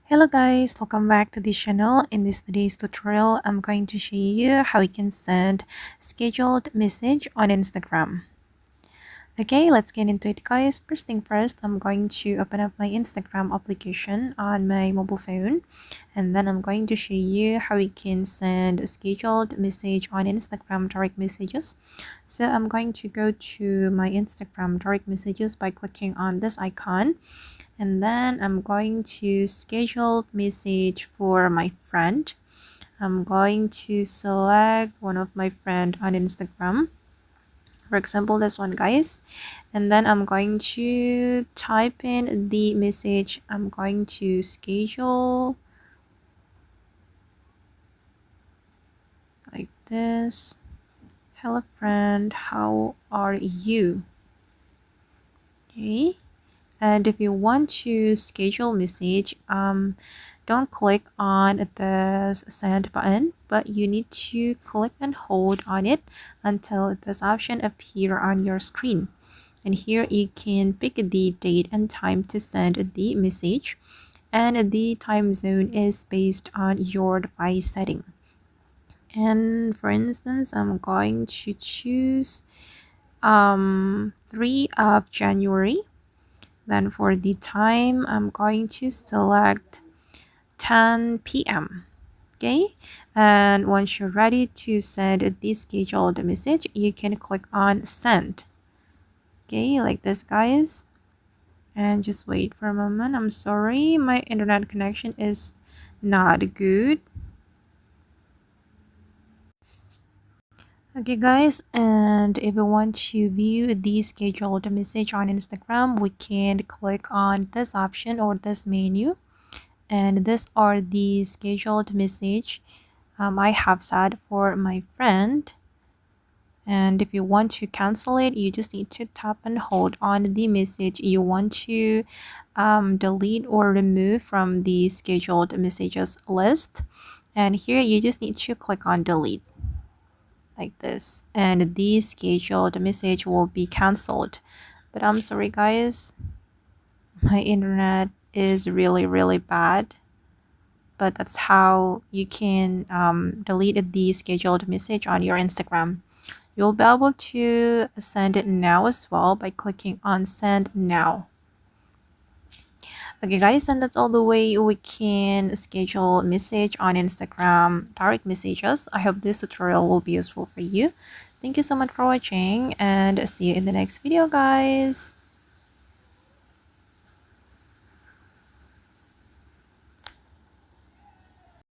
Hello guys, welcome back to this channel. In this today's tutorial, I'm going to show you how you can send scheduled message on Instagram. Okay, let's get into it guys. First thing first, I'm going to open up my Instagram application on my mobile phone, and then I'm going to show you how you can send a scheduled message on Instagram direct messages. So I'm going to go to my Instagram direct messages by clicking on this icon, and then I'm going to schedule message for my friend. I'm going to select one of my friend on Instagram, for example this one guys, and then I'm going to type in the message. I'm going to schedule like this. Hello friend, how are you? Okay, and if you want to schedule message, don't click on the send button, but you need to click and hold on it until this option appear on your screen. And here you can pick the date and time to send the message, and the time zone is based on your device setting. And for instance, I'm going to choose 3 of January. Then for the time, I'm going to select 10 p.m. Okay, and once you're ready to send the scheduled message, you can click on send. Okay, like this guys, and just wait for a moment. I'm sorry, my internet connection is not good. Okay guys, and if we want to view the scheduled message on Instagram, we can click on this option or this menu, and these are the scheduled message I have set for my friend. And if you want to cancel it, you just need to tap and hold on the message you want to delete or remove from the scheduled messages list. And here you just need to click on delete like this, and the scheduled message will be canceled. But I'm sorry guys, my internet is really bad, but that's how you can delete the scheduled message on your Instagram. You'll be able to send it now as well by clicking on send now. Okay guys, and that's all the way we can schedule message on Instagram direct messages. I hope this tutorial will be useful for you. Thank you so much for watching, and see you in the next video guys.